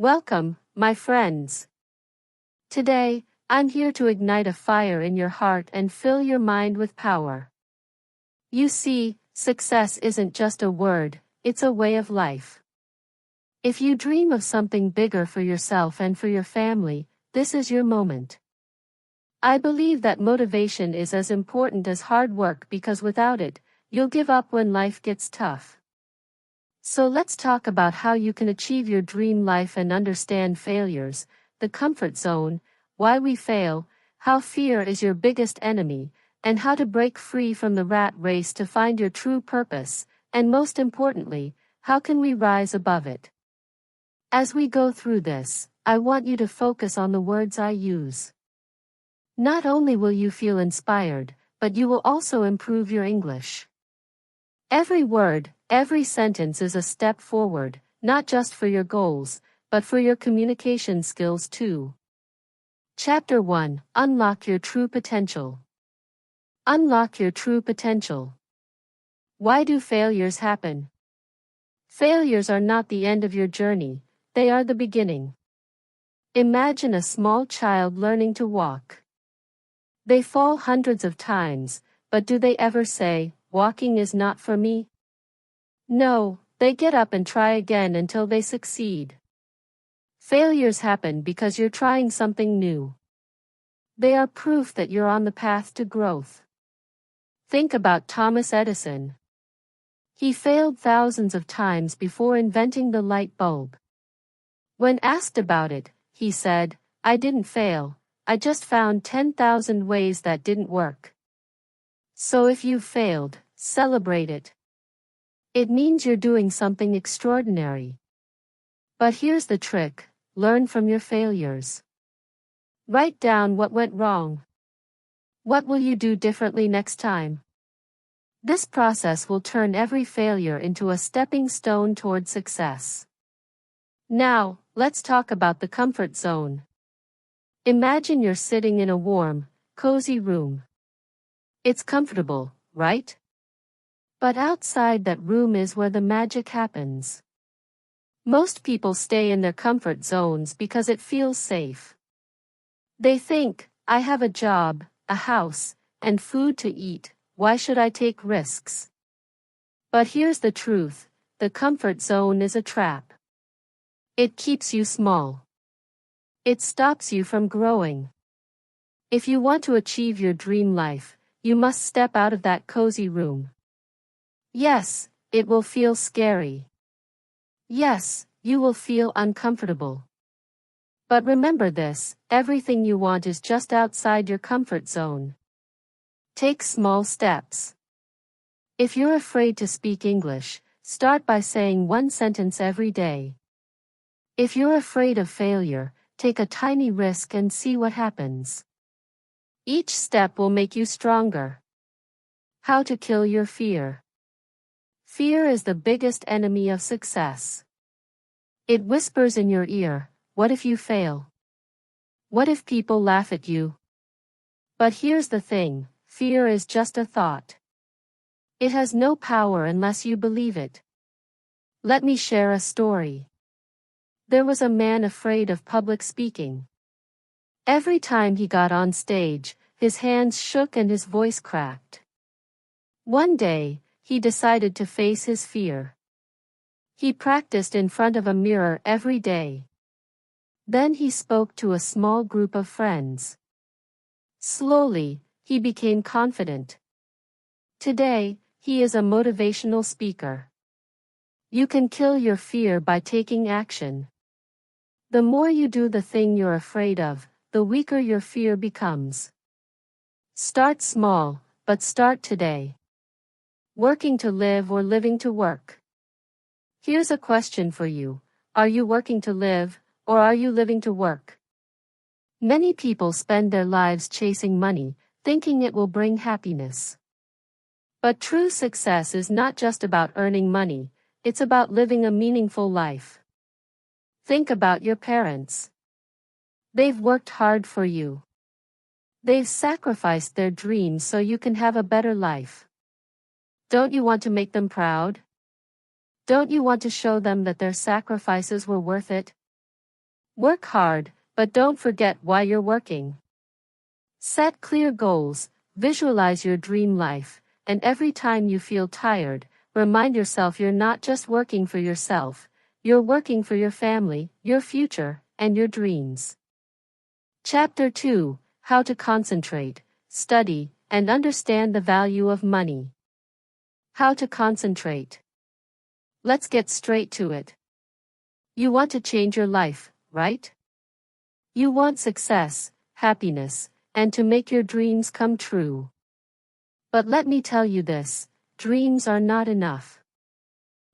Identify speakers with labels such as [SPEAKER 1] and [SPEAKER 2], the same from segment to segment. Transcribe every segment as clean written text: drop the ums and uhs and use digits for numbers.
[SPEAKER 1] Welcome, my friends. Today, I'm here to ignite a fire in your heart and fill your mind with power. You see, success isn't just a word, it's a way of life. If you dream of something bigger for yourself and for your family, this is your moment. I believe that motivation is as important as hard work because without it, you'll give up when life gets tough. So let's talk about how you can achieve your dream life and understand failures, the comfort zone, why we fail, how fear is your biggest enemy, and how to break free from the rat race to find your true purpose, and most importantly, how can we rise above it? As we go through this, I want you to focus on the words I use. Not only will you feel inspired, but you will also improve your English. Every word, every sentence is a step forward, not just for your goals, but for your communication skills too. Chapter 1: Unlock your true potential. Unlock your true potential. Why do failures happen? Failures are not the end of your journey, they are the beginning. Imagine a small child learning to walk. They fall hundreds of times, but do they ever say, "Walking is not for me"? No, they get up and try again until they succeed. Failures happen because you're trying something new. They are proof that you're on the path to growth. Think about Thomas Edison. He failed thousands of times before inventing the light bulb. When asked about it, he said, "I didn't fail, I just found 10,000 ways that didn't work." So if you've failed, celebrate it. It means you're doing something extraordinary. But here's the trick: learn from your failures. Write down what went wrong. What will you do differently next time? This process will turn every failure into a stepping stone toward success. Now, let's talk about the comfort zone. Imagine you're sitting in a warm, cozy room. It's comfortable, right? But outside that room is where the magic happens. Most people stay in their comfort zones because it feels safe. They think, "I have a job, a house, and food to eat, why should I take risks?" But here's the truth: the comfort zone is a trap. It keeps you small. It stops you from growing. If you want to achieve your dream life, you must step out of that cozy room. Yes, it will feel scary. Yes, you will feel uncomfortable. But remember this: everything you want is just outside your comfort zone. Take small steps. If you're afraid to speak English, start by saying one sentence every day. If you're afraid of failure, take a tiny risk and see what happens. Each step will make you stronger. How to kill your fear. Fear is the biggest enemy of success. It whispers in your ear, "What if you fail? What if people laugh at you?" But here's the thing: fear is just a thought. It has no power unless you believe it. Let me share a story. There was a man afraid of public speaking. Every time he got on stage, his hands shook and his voice cracked. One day, he decided to face his fear. He practiced in front of a mirror every day. Then he spoke to a small group of friends. Slowly, he became confident. Today, he is a motivational speaker. You can kill your fear by taking action. The more you do the thing you're afraid of, the weaker your fear becomes. Start small, but start today. Working to live or living to work? Here's a question for you: are you working to live, or are you living to work? Many people spend their lives chasing money, thinking it will bring happiness. But true success is not just about earning money, it's about living a meaningful life. Think about your parents. They've worked hard for you. They've sacrificed their dreams so you can have a better life. Don't you want to make them proud? Don't you want to show them that their sacrifices were worth it? Work hard, but don't forget why you're working. Set clear goals, visualize your dream life, and every time you feel tired, remind yourself you're not just working for yourself, you're working for your family, your future, and your dreams. Chapter 2: How to Concentrate, Study, and Understand the Value of Money. How to concentrate. Let's get straight to it. You want to change your life, right? You want success, happiness, and to make your dreams come true. But let me tell you this, dreams are not enough.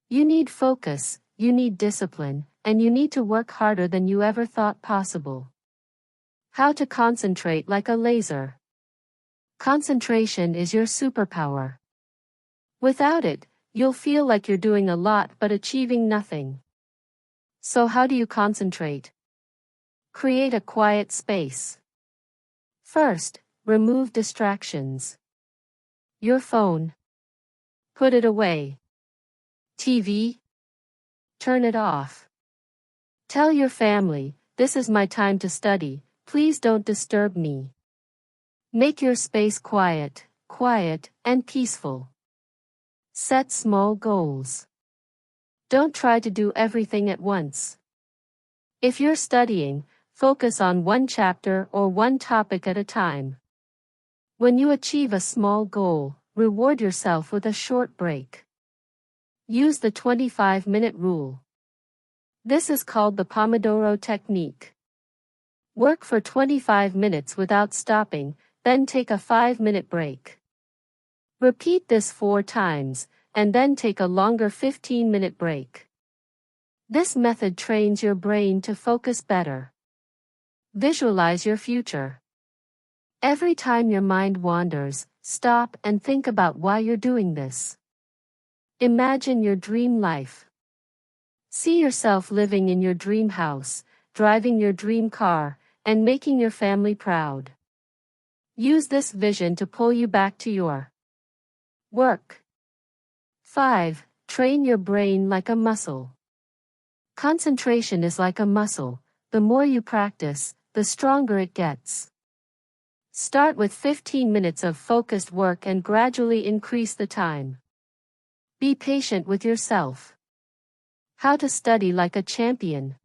[SPEAKER 1] You need focus, you need discipline, and you need to work harder than you ever thought possible. How to concentrate like a laser. Concentration is your superpower. Without it, you'll feel like you're doing a lot but achieving nothing. So how do you concentrate? Create a quiet space. First, remove distractions. Your phone. Put it away. TV. Turn it off. Tell your family, this is my time to study, please don't disturb me. Make your space quiet, and peaceful. Set small goals. Don't try to do everything at once. If you're studying, focus on one chapter or one topic at a time. When you achieve a small goal, reward yourself with a short break. Use the 25-minute rule. This is called the Pomodoro technique. Work for 25 minutes without stopping, then take a 5-minute break. Repeat this 4 times, and then take a longer 15-minute break. This method trains your brain to focus better. Visualize your future. Every time your mind wanders, stop and think about why you're doing this. Imagine your dream life. See yourself living in your dream house, driving your dream car, and making your family proud. Use this vision to pull you back to your work. 5. Train your brain like a muscle. Concentration is like a muscle. The more you practice, the stronger it gets. Start with 15 minutes of focused work and gradually increase the time. Be patient with yourself. How to study like a champion.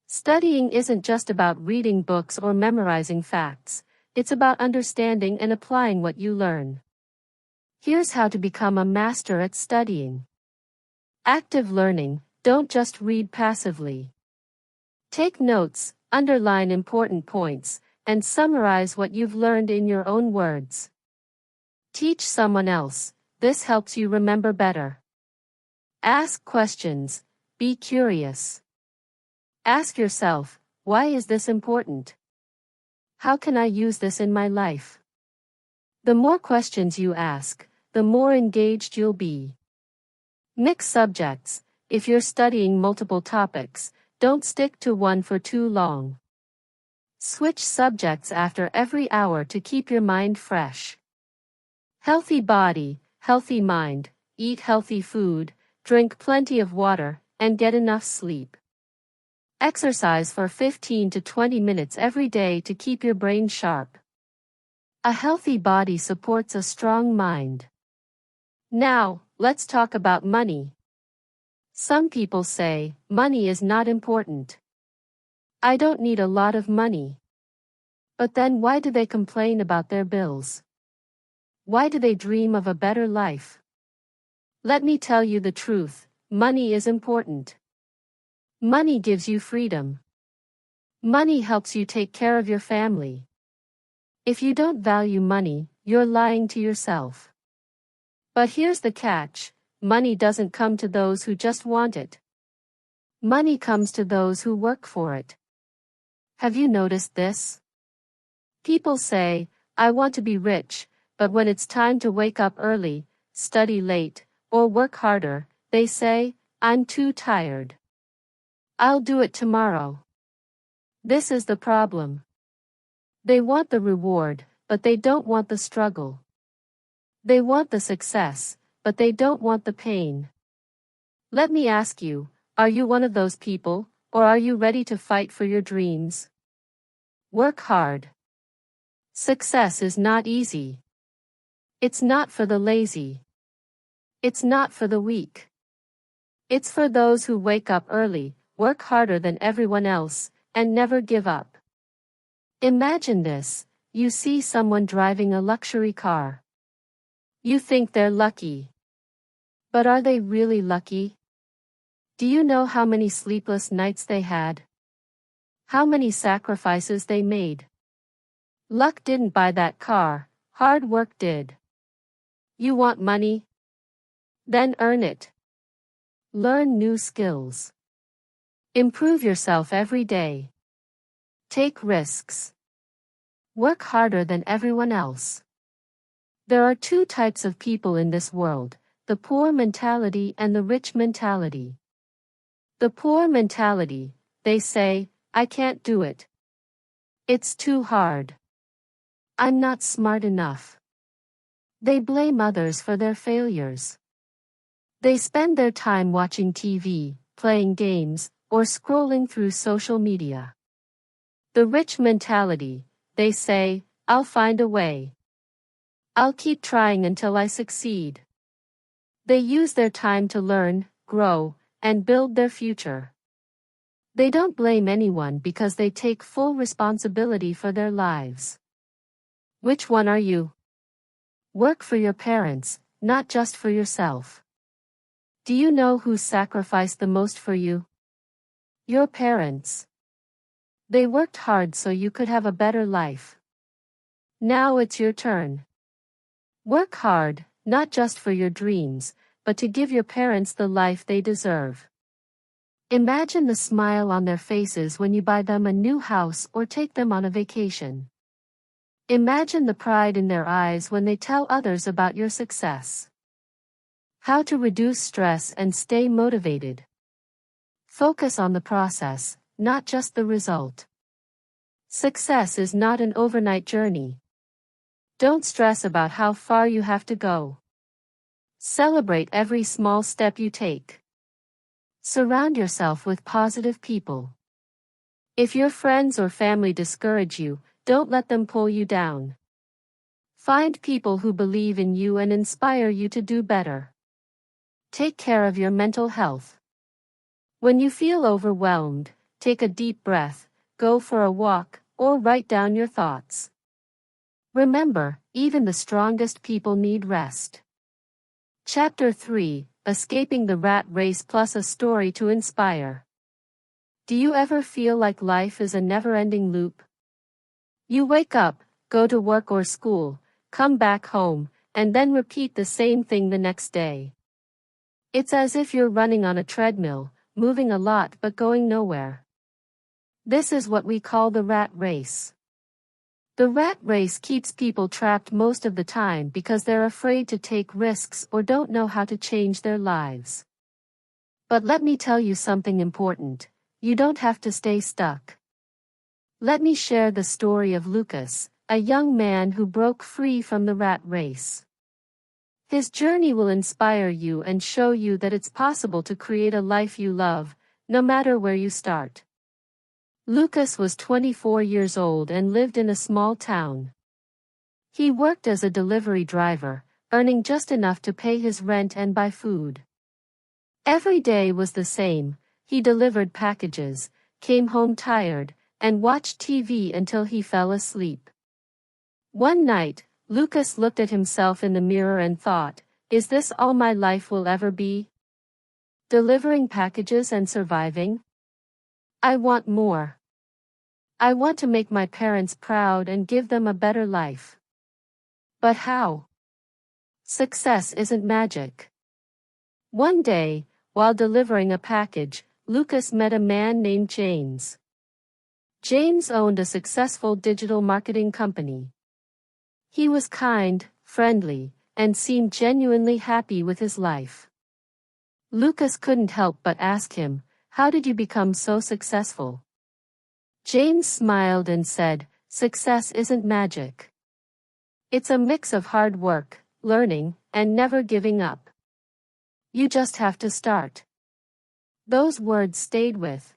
[SPEAKER 1] Studying isn't just about reading books or memorizing facts, it's about understanding and applying what you learn. Here's how to become a master at studying. Active learning, don't just read passively. Take notes, underline important points, and summarize what you've learned in your own words. Teach someone else, this helps you remember better. Ask questions, be curious. Ask yourself, why is this important? How can I use this in my life? The more questions you ask, the more engaged you'll be. Mix subjects. If you're studying multiple topics, don't stick to one for too long. Switch subjects after every hour to keep your mind fresh. Healthy body, healthy mind, eat healthy food, drink plenty of water, and get enough sleep. Exercise for 15 to 20 minutes every day to keep your brain sharp. A healthy body supports a strong mind. Now, let's talk about money. Some people say, money is not important. I don't need a lot of money. But then why do they complain about their bills? Why do they dream of a better life? Let me tell you the truth, money is important. Money gives you freedom. Money helps you take care of your family. If you don't value money, you're lying to yourself. But here's the catch, money doesn't come to those who just want it. Money comes to those who work for it. Have you noticed this? People say, I want to be rich, but when it's time to wake up early, study late, or work harder, they say, I'm too tired. I'll do it tomorrow. This is the problem. They want the reward, but they don't want the struggle. They want the success, but they don't want the pain. Let me ask you, are you one of those people, or are you ready to fight for your dreams? Work hard. Success is not easy. It's not for the lazy. It's not for the weak. It's for those who wake up early, work harder than everyone else, and never give up. Imagine this: you see someone driving a luxury car. You think they're lucky. But are they really lucky? Do you know how many sleepless nights they had? How many sacrifices they made? Luck didn't buy that car, hard work did. You want money? Then earn it. Learn new skills. Improve yourself every day. Take risks. Work harder than everyone else. There are two types of people in this world: the poor mentality and the rich mentality. The poor mentality, they say, I can't do it. It's too hard. I'm not smart enough. They blame others for their failures. They spend their time watching TV, playing games, or scrolling through social media. The rich mentality, they say, I'll find a way. I'll keep trying until I succeed. They use their time to learn, grow, and build their future. They don't blame anyone because they take full responsibility for their lives. Which one are you? Work for your parents, not just for yourself. Do you know who sacrificed the most for you? Your parents. They worked hard so you could have a better life. Now it's your turn. Work hard, not just for your dreams, but to give your parents the life they deserve. Imagine the smile on their faces when you buy them a new house or take them on a vacation. Imagine the pride in their eyes when they tell others about your success. How to reduce stress and stay motivated. Focus on the process, not just the result. Success is not an overnight journey. Don't stress about how far you have to go. Celebrate every small step you take. Surround yourself with positive people. If your friends or family discourage you, don't let them pull you down. Find people who believe in you and inspire you to do better. Take care of your mental health. When you feel overwhelmed, take a deep breath, go for a walk, or write down your thoughts. Remember, even the strongest people need rest. Chapter 3: Escaping the Rat Race plus a story to inspire. Do you ever feel like life is a never-ending loop? You wake up, go to work or school, come back home, and then repeat the same thing the next day. It's as if you're running on a treadmill, moving a lot but going nowhere. This is what we call the rat race. The rat race keeps people trapped most of the time because they're afraid to take risks or don't know how to change their lives. But let me tell you something important: you don't have to stay stuck. Let me share the story of Lucas, a young man who broke free from the rat race. His journey will inspire you and show you that it's possible to create a life you love, no matter where you start. Lucas was 24 years old and lived in a small town. He worked as a delivery driver, earning just enough to pay his rent and buy food. Every day was the same: he delivered packages, came home tired, and watched TV until he fell asleep. One night, Lucas looked at himself in the mirror and thought, "Is this all my life will ever be? Delivering packages and surviving? I want more. I want to make my parents proud and give them a better life. But how? Success isn't magic." One day, while delivering a package, Lucas met a man named James. James owned a successful digital marketing company. He was kind, friendly, and seemed genuinely happy with his life. Lucas couldn't help but ask him, "How did you become so successful?" James smiled and said, "Success isn't magic. It's a mix of hard work, learning, and never giving up. You just have to start." Those words stayed with